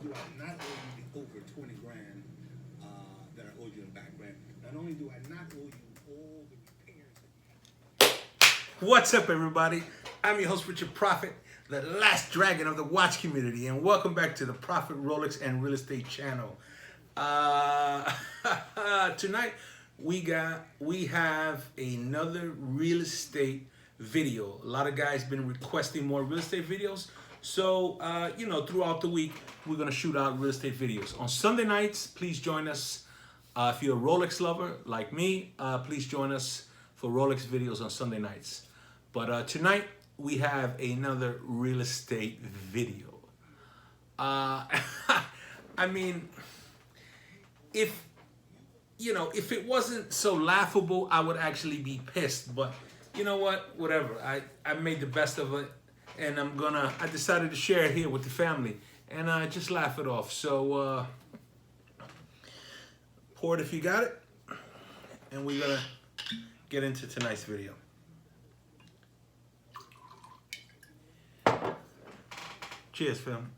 do I not owe you the over 20 grand that I owed you in the back rent, not only do I not owe you all the repairs. What's up, everybody? I'm your host, Richard Prophet, the last dragon of the watch community, and welcome back to the Prophet Rolex and Real Estate channel. Tonight we have another real estate video. A lot of guys been requesting more real estate videos, so throughout the week we're gonna shoot out real estate videos. On Sunday nights, please join us. If you're a Rolex lover like me, please join us for Rolex videos on Sunday nights. But tonight we have another real estate video. I mean, if it wasn't so laughable, I would actually be pissed. But you know what? Whatever. I made the best of it, and I decided to share it here with the family and just laugh it off. So pour it if you got it, and we're gonna get into tonight's video. Cheers, fam.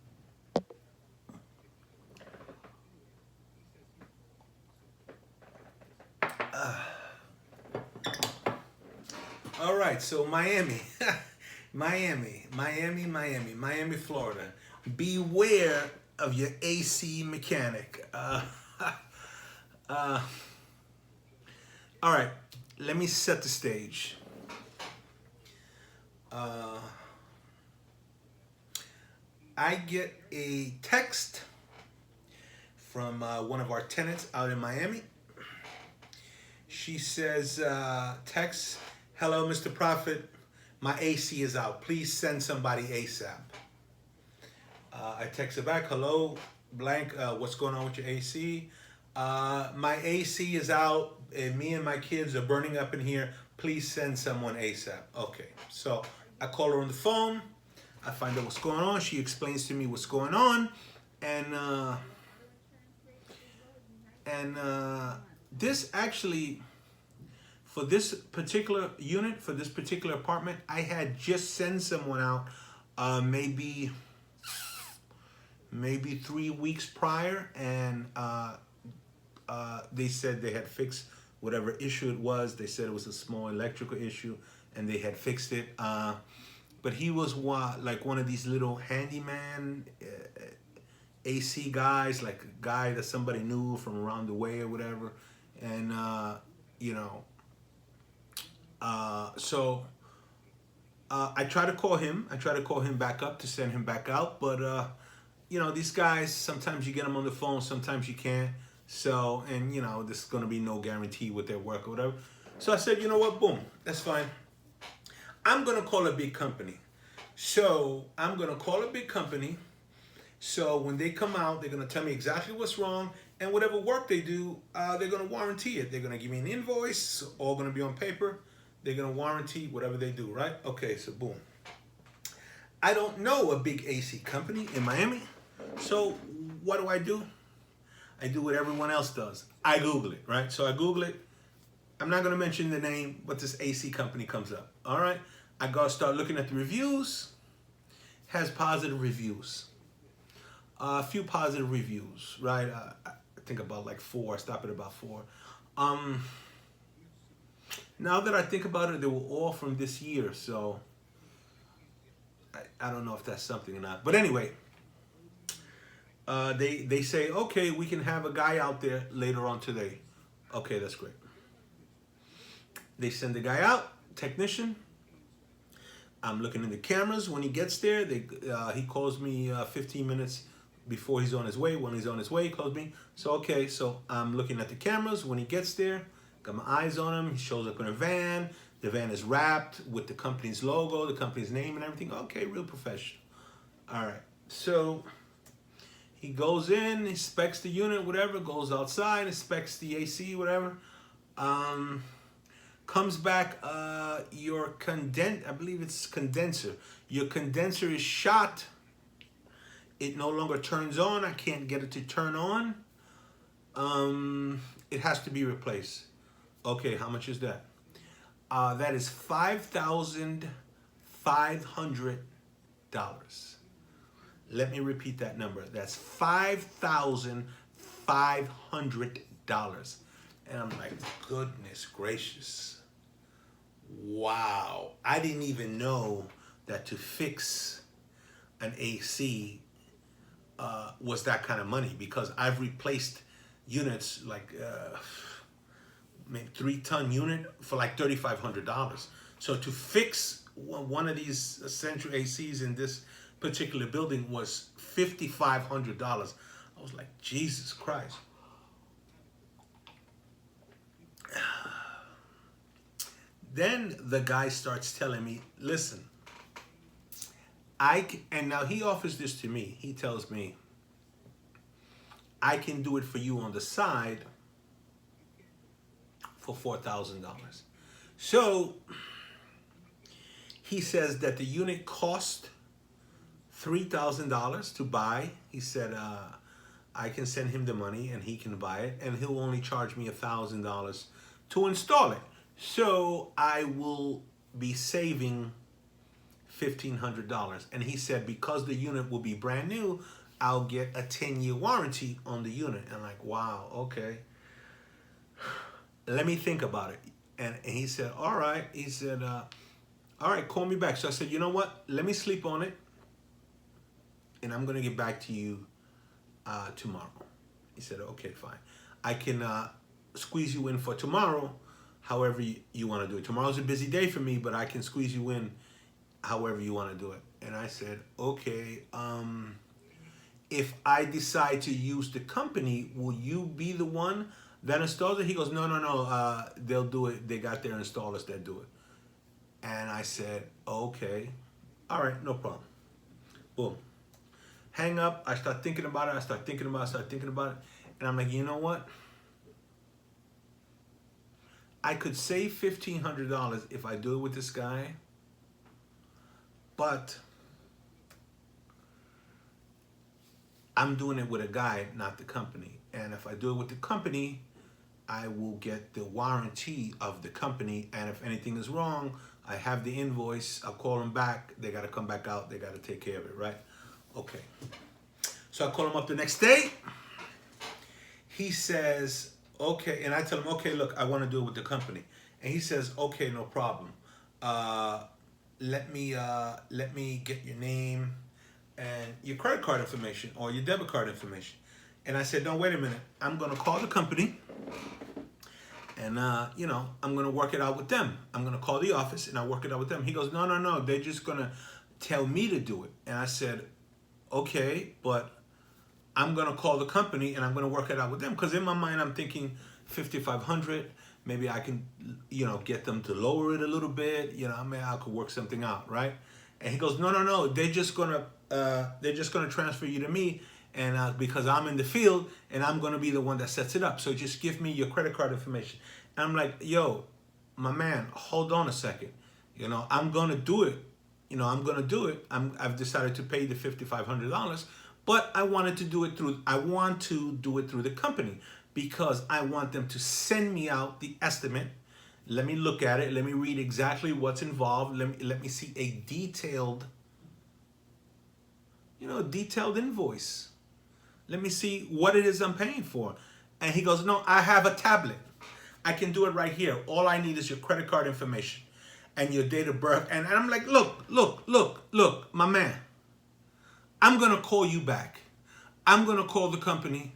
All right, so Miami, Miami, Florida. Beware of your AC mechanic. All right, let me set the stage. I get a text from one of our tenants out in Miami. She says, text, hello, Mr. Prophet, my AC is out. Please send somebody ASAP. I text her back, hello, blank, what's going on with your AC? My AC is out, and me and my kids are burning up in here. Please send someone ASAP. Okay, so I call her on the phone. I find out what's going on. She explains to me what's going on, and this actually, for this particular unit, for this particular apartment, I had just sent someone out maybe 3 weeks prior, and they said they had fixed whatever issue it was. They said it was a small electrical issue, and they had fixed it. But he was like one of these little handyman AC guys, like a guy that somebody knew from around the way or whatever. And, so I try to call him. I try to call him back up to send him back out. But, these guys, sometimes you get them on the phone, sometimes you can't. So, and, there's going to be no guarantee with their work or whatever. So I said, you know what, boom, that's fine. I'm going to call a big company. So I'm going to call a big company. So when they come out, they're going to tell me exactly what's wrong. And whatever work they do, they're going to warranty it. They're going to give me an invoice, all going to be on paper. They're going to warranty whatever they do, right? Okay, so boom. I don't know a big AC company in Miami. So what do? I do what everyone else does. I Google it, right? So I Google it. I'm not going to mention the name, but this AC company comes up, all right? I go start looking at the reviews. Has positive reviews. A few positive reviews, right? I think about like 4. I stop at about 4. Now that I think about it, they were all from this year, so I don't know if that's something or not. But anyway, they say, okay, we can have a guy out there later on today. Okay, that's great. They send the guy out, technician. I'm looking in the cameras. When he gets there, he calls me 15 minutes before he's on his way. When he's on his way, he calls me. So, okay, so I'm looking at the cameras. When he gets there, got my eyes on him. He shows up in a van. The van is wrapped with the company's logo, the company's name and everything. Okay, real professional. All right, so he goes in, inspects the unit, whatever, goes outside, inspects the AC, whatever. Comes back, I believe it's condenser. Your condenser is shot. It no longer turns on. I can't get it to turn on. It has to be replaced. Okay, how much is that? That is $5,500. Let me repeat that number. That's $5,500. And I'm like, goodness gracious. Wow. I didn't even know that to fix an AC was that kind of money, because I've replaced units like maybe 3-ton unit for like $3,500. So to fix one of these central ACs in this particular building was $5,500. I was like, Jesus Christ. Then the guy starts telling me, listen, and now he offers this to me. He tells me, I can do it for you on the side for $4,000. So he says that the unit cost $3,000 to buy. He said, I can send him the money and he can buy it, and he'll only charge me $1,000 to install it. So I will be saving $1,500. And he said, because the unit will be brand new, I'll get a 10-year warranty on the unit. And I'm like, wow, okay. Let me think about it. And he said, all right. He said, all right, call me back. So I said, you know what? Let me sleep on it, and I'm going to get back to you tomorrow. He said, okay, fine. I can squeeze you in for tomorrow, however you want to do it. Tomorrow's a busy day for me, but I can squeeze you in however you want to do it. And I said, okay, if I decide to use the company, will you be the one that installs it? He goes, no, they'll do it. They got their installers that do it. And I said, okay, all right, no problem. Boom. Hang up. I start thinking about it. I start thinking about it. And I'm like, you know what? I could save $1,500 if I do it with this guy, but I'm doing it with a guy, not the company. And if I do it with the company, I will get the warranty of the company. And if anything is wrong, I have the invoice. I'll call them back. They got to come back out. They got to take care of it, right? Okay. So I call him up the next day. He says, okay. And I tell him, okay, look, I want to do it with the company. And he says, okay, no problem. Let me get your name and your credit card information or your debit card information. And I said, no, wait a minute. I'm going to call the company, and, I'm going to work it out with them. I'm going to call the office and I'll work it out with them. He goes, no. They're just going to tell me to do it. And I said, okay, but I'm going to call the company and I'm going to work it out with them. Because in my mind, I'm thinking $5,500. Maybe I can, get them to lower it a little bit. I could work something out, right? And he goes, no. They're just gonna transfer you to me, and because I'm in the field and I'm gonna be the one that sets it up. So just give me your credit card information. And I'm like, yo, my man, hold on a second. I'm gonna do it. I've decided to pay the $5,500, but I want to do it through the company, because I want them to send me out the estimate. Let me look at it. Let me read exactly what's involved. Let me see a detailed invoice. Let me see what it is I'm paying for. And he goes, no, I have a tablet. I can do it right here. All I need is your credit card information and your date of birth. And I'm like, look, my man, I'm going to call you back. I'm going to call the company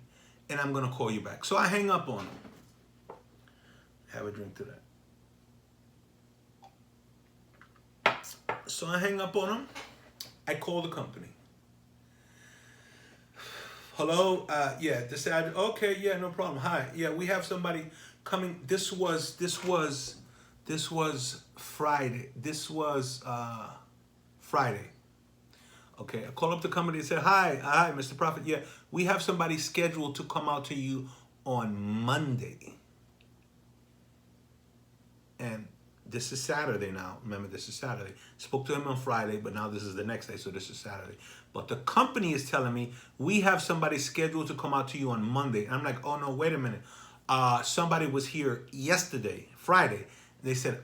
and I'm going to call you back. So I hang up on him. Have a drink to that. So I hang up on him. I call the company. Hello? Yeah, this ad. Okay, yeah, no problem. Hi. Yeah, we have somebody coming. This was Friday. This was Friday. Okay, I call up the company and said, hi, Mr. Prophet. Yeah, we have somebody scheduled to come out to you on Monday. And this is Saturday now. Remember, this is Saturday. Spoke to him on Friday, but now this is the next day, so this is Saturday. But the company is telling me, we have somebody scheduled to come out to you on Monday. And I'm like, oh, no, wait a minute. Somebody was here yesterday, Friday. They said,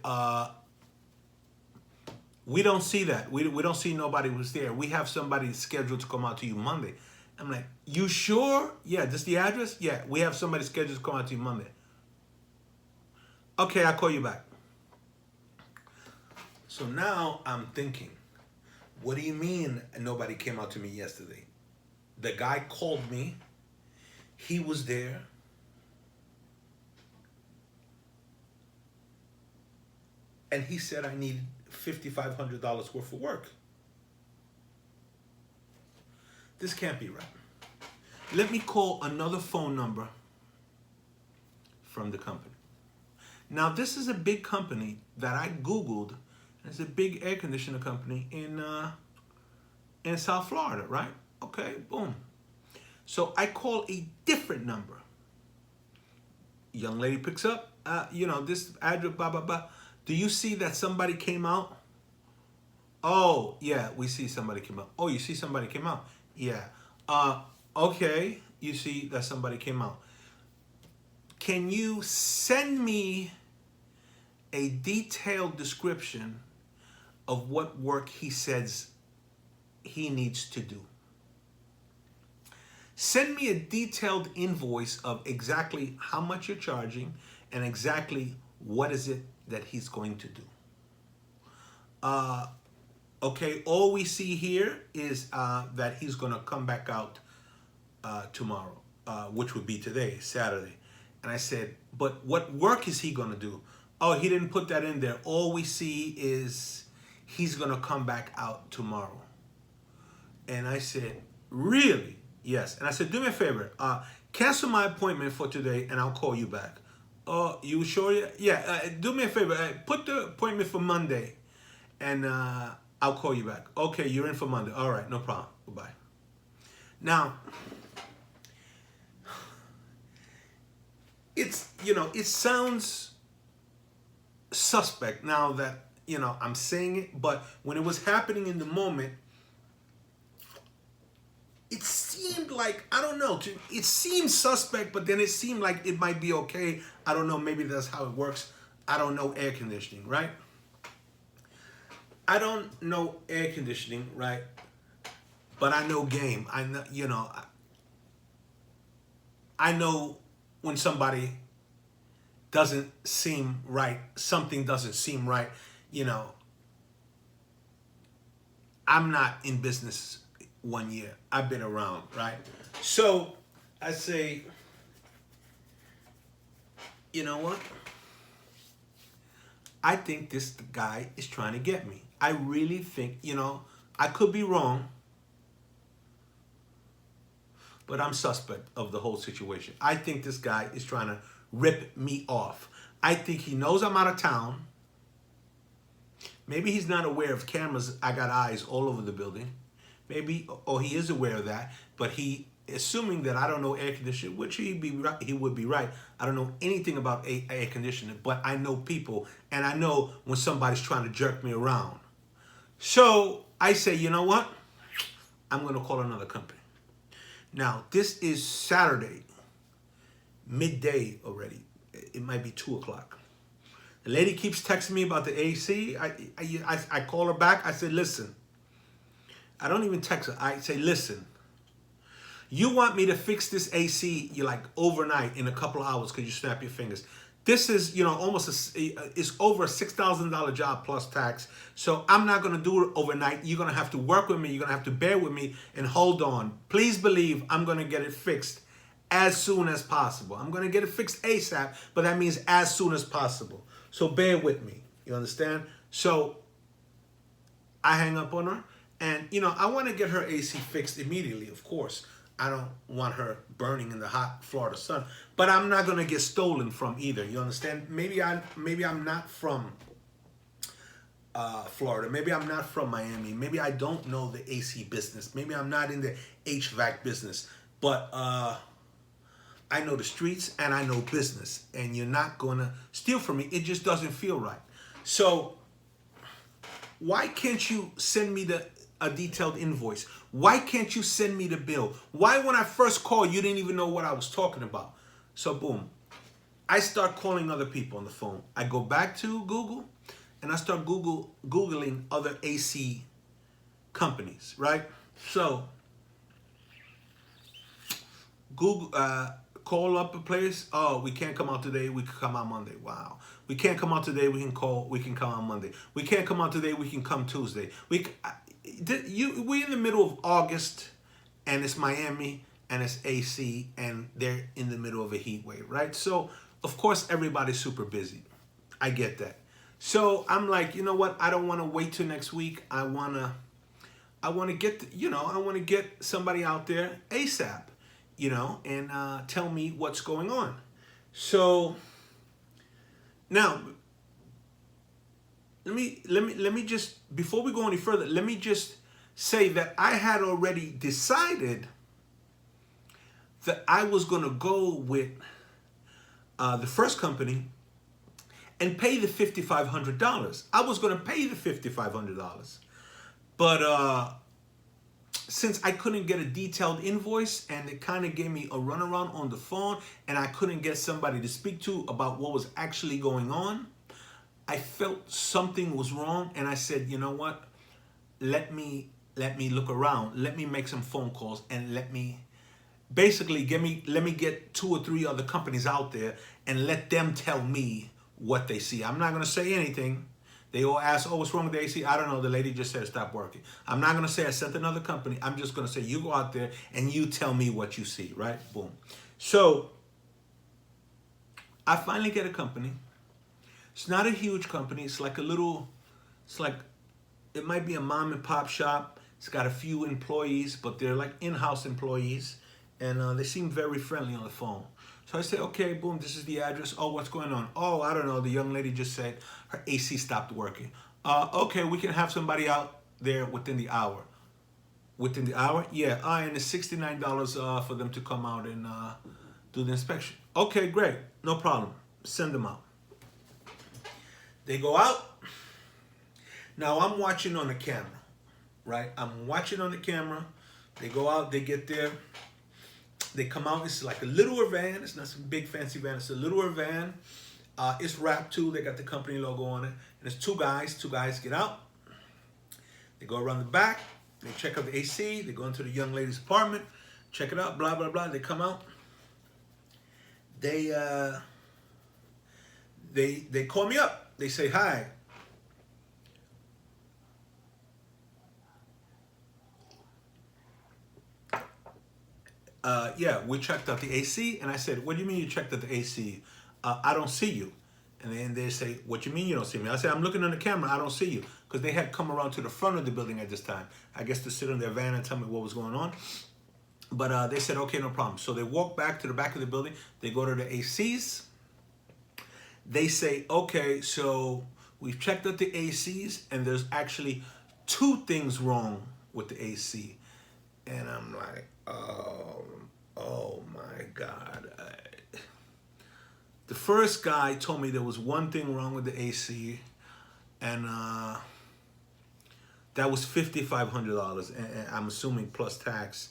We don't see that. We don't see nobody was there. We have somebody scheduled to come out to you Monday. I'm like, you sure? Yeah, this the address? Yeah, we have somebody scheduled to come out to you Monday. Okay, I'll call you back. So now I'm thinking, what do you mean nobody came out to me yesterday? The guy called me. He was there. And he said I need $5,500 worth of work. This can't be right. Let me call another phone number from the company. Now, this is a big company that I Googled. It's a big air conditioner company in South Florida, right? Okay, boom. So I call a different number. Young lady picks up, this address, blah, blah, blah. Do you see that somebody came out? Oh, yeah, we see somebody came out. Oh, you see somebody came out? Yeah. Okay, you see that somebody came out. Can you send me a detailed description of what work he says he needs to do? Send me a detailed invoice of exactly how much you're charging and exactly what is it that he's going to do. Okay, all we see here is that he's going to come back out tomorrow, which would be today, Saturday. And I said, but what work is he going to do? Oh, he didn't put that in there. All we see is he's going to come back out tomorrow. And I said, really? Yes. And I said, do me a favor. Cancel my appointment for today and I'll call you back. Oh, you sure? Yeah. Do me a favor. Put the appointment for Monday and I'll call you back. Okay, you're in for Monday. All right, no problem. Goodbye. Now, it sounds suspect now that, I'm saying it, but when it was happening in the moment, it seemed like, I don't know, it seemed suspect, but then it seemed like it might be okay. I don't know, maybe that's how it works. I don't know air conditioning, right? I don't know air conditioning, right? But I know game. I know, I know when somebody doesn't seem right, something doesn't seem right, I'm not in business 1 year. I've been around, right? So I say, you know what? I think this guy is trying to get me. I really think, I could be wrong, but I'm suspect of the whole situation. I think this guy is trying to rip me off. I think he knows I'm out of town. Maybe he's not aware of cameras. I got eyes all over the building. Maybe, or he is aware of that, but he, assuming that I don't know air conditioning, which he would be right. I don't know anything about air conditioning, but I know people, and I know when somebody's trying to jerk me around. So I say, you know what? I'm going to call another company. Now, this is Saturday, midday already. It might be 2 o'clock. The lady keeps texting me about the AC. I call her back. I say, listen. I don't even text her. I say, listen. You want me to fix this AC, you're like overnight in a couple of hours because you snap your fingers. This is, almost it's over a $6,000 job plus tax. So I'm not going to do it overnight. You're going to have to work with me. You're going to have to bear with me and hold on. Please believe I'm going to get it fixed as soon as possible. I'm going to get it fixed ASAP, but that means as soon as possible. So bear with me. You understand? So I hang up on her and, I want to get her AC fixed immediately, of course. I don't want her burning in the hot Florida sun, but I'm not gonna get stolen from either. You understand? Maybe I'm not from Florida. Maybe I'm not from Miami. Maybe I don't know the AC business. Maybe I'm not in the HVAC business. But I know the streets and I know business, and you're not gonna steal from me. It just doesn't feel right. So why can't you send me a detailed invoice? Why can't you send me the bill? Why when I first called, you didn't even know what I was talking about? So boom, I start calling other people on the phone. I go back to Google and I start Googling other AC companies, right? So Google, call up a place. Oh, we can't come out today. We can come out Monday. Wow. We can't come out today. We can call. We can come out Monday. We can't come out today. We can come Tuesday. We're in the middle of August, and it's Miami, and it's AC, and they're in the middle of a heat wave, right? So of course everybody's super busy. I get that. So I'm like, you know what? I don't want to wait till next week. I wanna get, I want to get somebody out there ASAP, and tell me what's going on. So now, let me just, before we go any further, let me just say that I had already decided that I was going to go with the first company and pay the $5,500. I was going to pay the $5,500. But since I couldn't get a detailed invoice and it kind of gave me a runaround on the phone and I couldn't get somebody to speak to about what was actually going on, I felt something was wrong, and I said, you know what? Let me look around. Let me make some phone calls, and let me get 2 or 3 other companies out there and let them tell me what they see. I'm not going to say anything. They all ask, oh, what's wrong with the AC? I don't know. The lady just said stop working. I'm not going to say I sent another company. I'm just going to say you go out there and you tell me what you see, right? Boom. So I finally get a company. It's not a huge company. It's like it might be a mom and pop shop. It's got a few employees, but they're like in-house employees. And they seem very friendly on the phone. So I say, okay, boom, this is the address. Oh, what's going on? Oh, I don't know. The young lady just said her AC stopped working. Okay, we can have somebody out there within the hour. Within the hour? Yeah. And it's $69 for them to come out and do the inspection. Okay, great. No problem. Send them out. They go out. Now I'm watching on the camera, right? I'm watching on the camera. They go out. They get there. They come out. It's like a littler van. It's not some big fancy van. It's a littler van. It's wrapped too. They got the company logo on it. And there's 2 guys. 2 guys get out. They go around the back. They check out the AC. They go into the young lady's apartment. Check it out. Blah, blah, blah. They come out. They call me up. They say, hi. Yeah, we checked out the AC. And I said, what do you mean you checked out the AC? I don't see you. And then they say, what you mean you don't see me? I said, I'm looking on the camera. I don't see you. Because they had come around to the front of the building at this time. I guess to sit in their van and tell me what was going on. But they said, okay, no problem. So they walk back to the back of the building. They go to the ACs. They say, okay, so we've checked out the ACs, and there's actually 2 things wrong with the AC. And I'm like, oh my God. The first guy told me there was 1 thing wrong with the AC, and that was $5,500, and I'm assuming plus tax.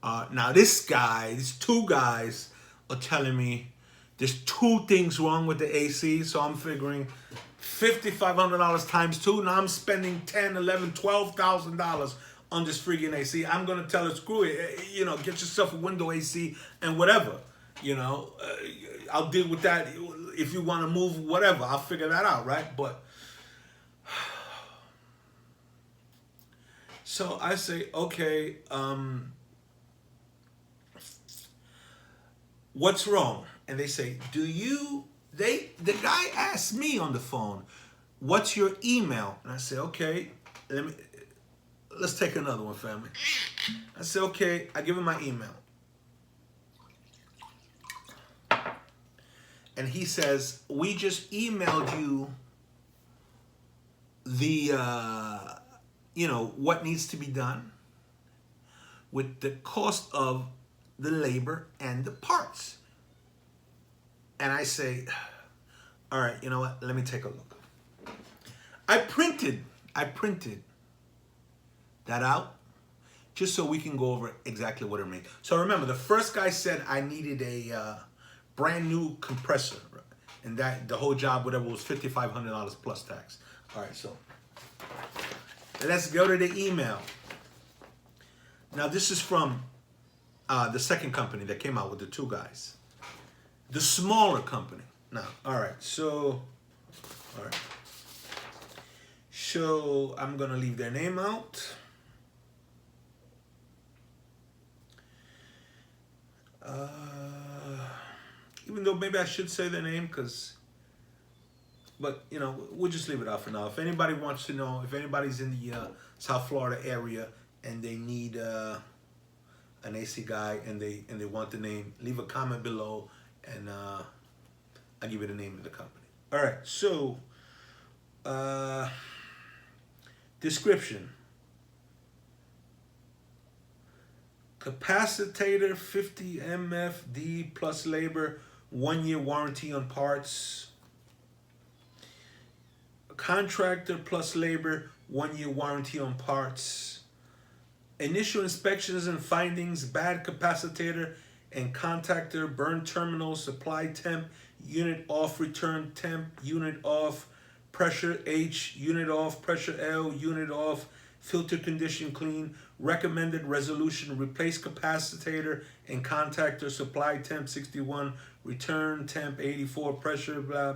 Now these 2 guys are telling me there's 2 things wrong with the AC, so I'm figuring $5,500 times 2. Now I'm spending $10,000, $11,000, $12,000 on this freaking AC. I'm gonna tell her, screw it. Get yourself a window AC and whatever. I'll deal with that if you want to move, whatever. I'll figure that out, right? But so I say, okay, what's wrong? And they say, the guy asked me on the phone, what's your email? And I say, okay, let's take another one, family. I say, okay, I give him my email. And he says, we just emailed you the, what needs to be done with the cost of the labor and the parts. And I say, all right, you know what? Let me take a look. I printed that out just so we can go over exactly what it means. So remember, the first guy said I needed a brand new compressor, and that the whole job, whatever, was $5,500 plus tax. All right, so let's go to the email. Now, this is from the second company that came out with the two guys. The smaller company. Now, all right, so, all right. So, I'm going to leave their name out. Even though maybe I should say their name, but you know, we'll just leave it out for now. If anybody wants to know, if anybody's in the South Florida area and they need an AC guy and they want the name, leave a comment below and I'll give you the name of the company. All right, so description. Capacitator 50 MFD plus labor, 1 year warranty on parts. Contractor plus labor, 1 year warranty on parts. Initial inspections and findings: bad capacitator and contactor, burn terminal, supply temp, unit off, return temp, unit off, pressure H, unit off, pressure L, unit off, filter condition clean, recommended resolution, replace capacitator and contactor, supply temp 61, return temp 84, pressure blah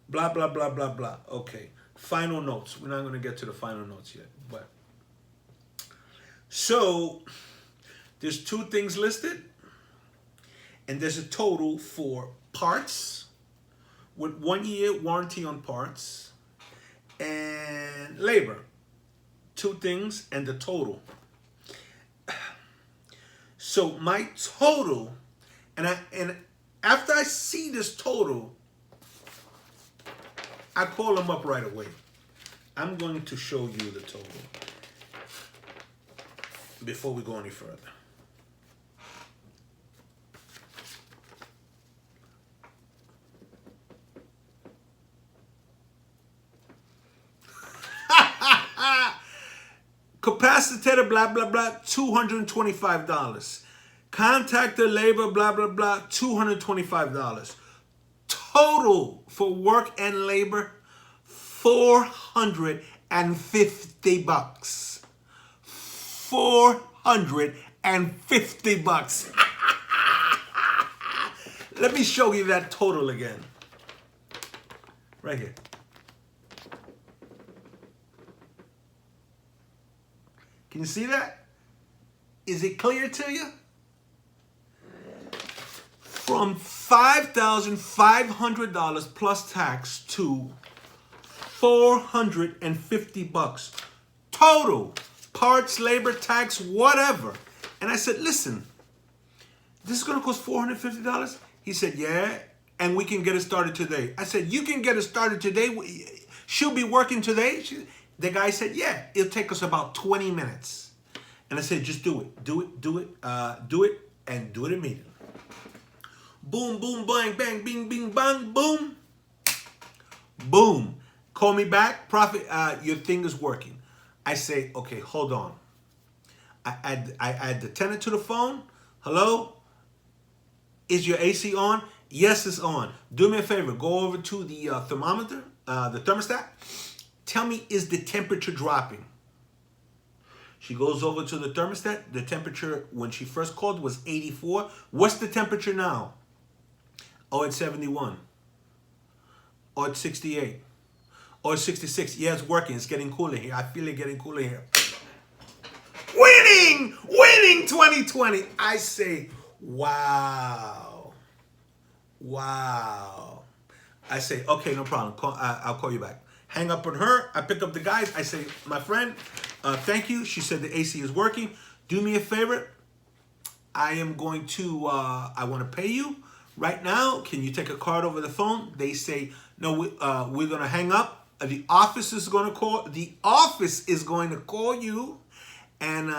blah blah blah blah blah. Okay, final notes. We're not going to get to the final notes yet, but so there's two things listed and there's a total for parts with 1 year warranty on parts and labor. Two things and the total. So my total, and after I see this total, I call them up right away. I'm going to show you the total before we go any further. Capacitator, blah, blah, blah, $225. Contactor, labor, blah, blah, blah, $225. Total for work and labor, $450. $450. Let me show you that total again. Right here. Can you see that? Is it clear to you? From $5,500 plus tax to $450 total, parts, labor, tax, whatever. And I said, listen, this is going to cost $450? He said, yeah, and we can get it started today. I said, you can get it started today? She'll be working today? The guy said, yeah, it'll take us about 20 minutes. And I said, just do it, do it, and do it immediately. Boom, boom, bang, bang, bing, bing, bang, boom. Boom. Call me back. Prophet, your thing is working. I say, okay, hold on. I add the tenant to the phone. Hello? Is your AC on? Yes, it's on. Do me a favor. Go over to the thermometer, the thermostat. Tell me, is the temperature dropping? She goes over to the thermostat. The temperature when she first called was 84. What's the temperature now? Oh, it's 71. Oh, it's 68. Oh, it's 66. Yeah, it's working. It's getting cooler here. I feel it getting cooler here. Winning 2020. I say, wow. I say, okay, no problem. I'll call you back. Hang up on her. I pick up the guys. I say, my friend, thank you. She said the AC is working. Do me a favor. I am going to, I want to pay you right now. Can you take a card over the phone? They say, no, we're going to hang up. The office is going to call. The office is going to call you, and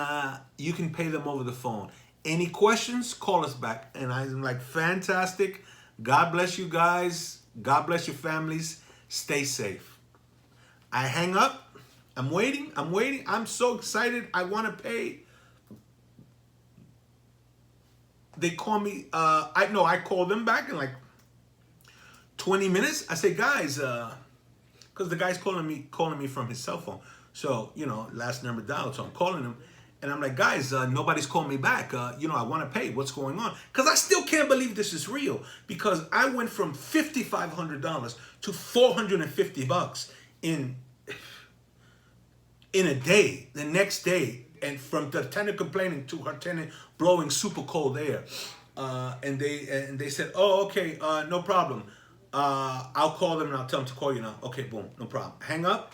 you can pay them over the phone. Any questions? Call us back. And I'm like, fantastic. God bless you guys. God bless your families. Stay safe. I hang up. I'm waiting. I'm so excited. I want to pay. They call me. I call them back in like 20 minutes. I say, guys, because the guy's calling me from his cell phone. So, you know, last number dialed. So I'm calling him. And I'm like, guys, nobody's calling me back. You know, I want to pay. What's going on? Because I still can't believe this is real. Because I went from $5,500 to $450 in a day. The next day, and from the tenant complaining to her tenant blowing super cold air, and they said, oh, okay, no problem. I'll call them and I'll tell them to call you now. Okay, boom, no problem. Hang up.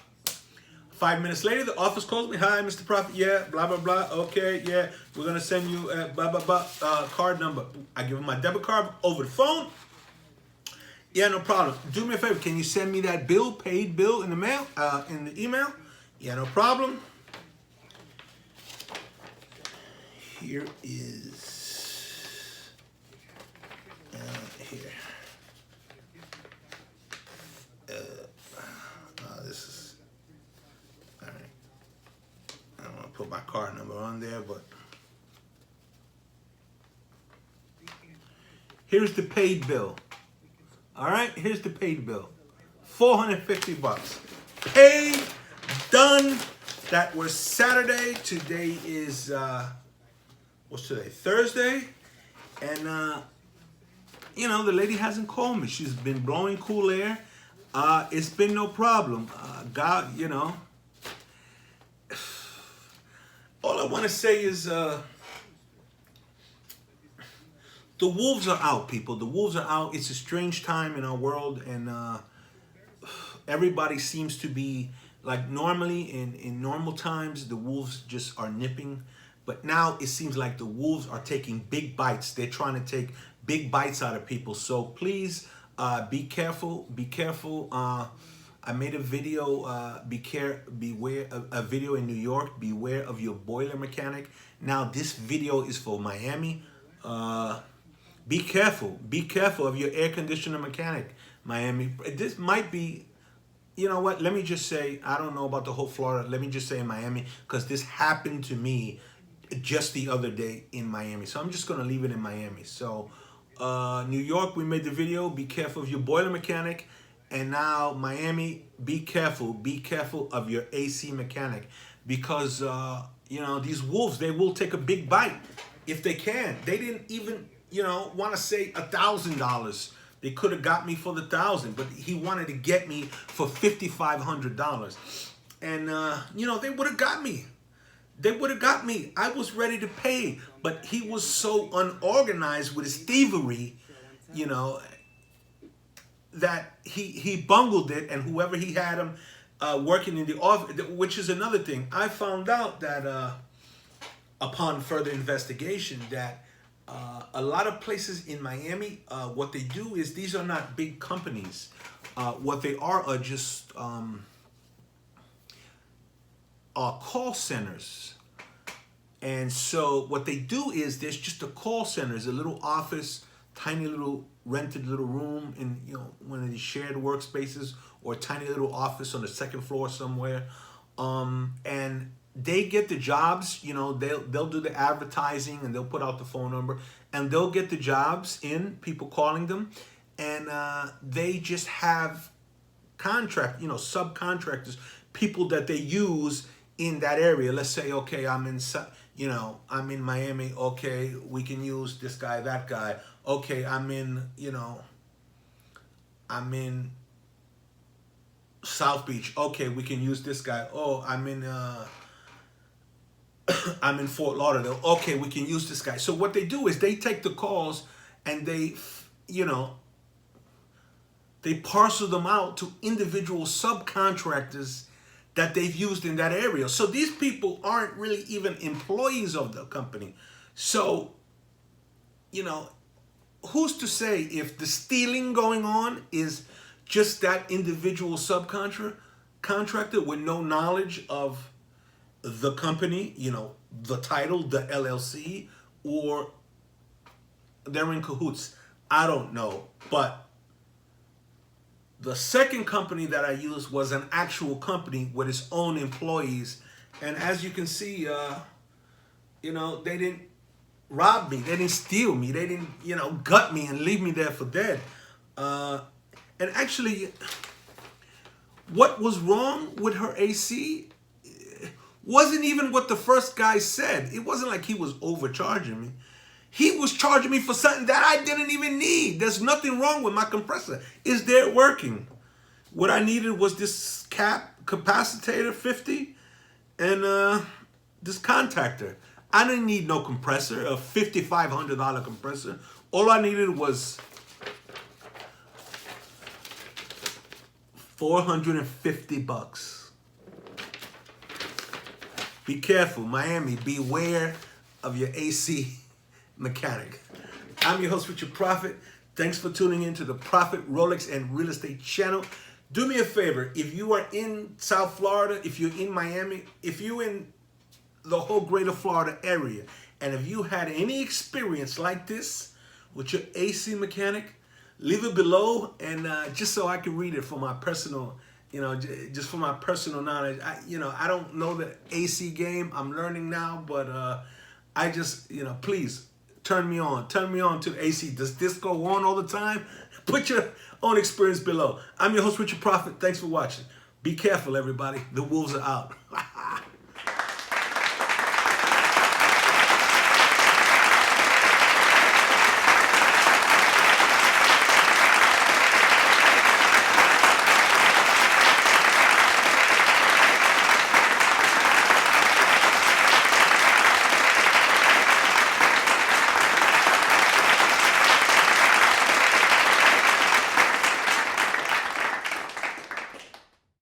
5 minutes later, the office calls me. Hi, Mr. Prophet. Yeah, blah, blah, blah. Okay, yeah, we're going to send you blah, blah, blah, card number. I give him my debit card over the phone. Yeah, no problem. Do me a favor. Can you send me that bill, paid bill in the mail, in the email? Yeah, no problem. Here is, here. This is, all right. I don't want to put my card number on there, but here's the paid bill. All right, here's the paid bill. $450. Paid, done. That was Saturday. Today is, what's today? Thursday. And, you know, the lady hasn't called me. She's been blowing cool air. It's been no problem. God, you know. All I want to say is, the wolves are out, people. The wolves are out. It's a strange time in our world, and everybody seems to be like normally in normal times. The wolves just are nipping, but now it seems like the wolves are taking big bites. They're trying to take big bites out of people. So please be careful. Be careful. I made a video. Beware. A video in New York. Beware of your boiler mechanic. Now this video is for Miami. Be careful. Be careful of your air conditioner mechanic, Miami. This might be, you know what? Let me just say, I don't know about the whole Florida. Let me just say in Miami, because this happened to me just the other day in Miami. So I'm just going to leave it in Miami. So New York, we made the video. Be careful of your boiler mechanic. And now Miami, be careful. Be careful of your AC mechanic. Because, you know, these wolves, they will take a big bite if they can. They didn't even, you know, want to say $1,000. They could have got me for the $1,000, but he wanted to get me for $5,500. And, you know, they would have got me. They would have got me. I was ready to pay, but he was so unorganized with his thievery, you know, that he bungled it. And whoever he had him working in the office, which is another thing. I found out that upon further investigation that a lot of places in Miami, what they do is, these are not big companies. What they are just call centers. And so what they do is, there's just a call center, it's a little office, tiny little rented little room in, you know, one of these shared workspaces, or a tiny little office on the second floor somewhere. And they get the jobs, you know, they'll do the advertising, and they'll put out the phone number, and they'll get the jobs in, people calling them, and they just have contract, you know, subcontractors, people that they use in that area. Let's say, okay, I'm in Miami. Okay, we can use this guy, that guy. Okay, I'm in South Beach. Okay, we can use this guy. Oh, I'm in Fort Lauderdale. Okay, we can use this guy. So what they do is, they take the calls and they, you know, they parcel them out to individual subcontractors that they've used in that area. So these people aren't really even employees of the company. So, you know, who's to say if the stealing going on is just that individual subcontractor with no knowledge of the company, you know, the title, the LLC, or they're in cahoots. I don't know. But the second company that I used was an actual company with its own employees. And as you can see, you know, they didn't rob me. They didn't steal me. They didn't, you know, gut me and leave me there for dead. And actually, What was wrong with her AC wasn't even what the first guy said. It wasn't like he was overcharging me. He was charging me for something that I didn't even need. There's nothing wrong with my compressor. It's there working. What I needed was this capacitor 50 and this contactor. I didn't need no compressor, a $5,500 compressor. All I needed was 450 bucks. Be careful, Miami. Beware of your AC mechanic. I'm your host, Richard Prophet. Thanks for tuning in to the Prophet Rolex and Real Estate channel. Do me a favor. If you are in South Florida, if you're in Miami, if you're in the whole greater Florida area, and if you had any experience like this with your AC mechanic, leave it below, and just so I can read it for my personal, just for my personal knowledge. I don't know the AC game. I'm learning now, but I just, please turn me on to the AC. Does this go on all the time? Put your own experience below. I'm your host, Richard Prophet. Thanks for watching. Be careful, everybody. The wolves are out.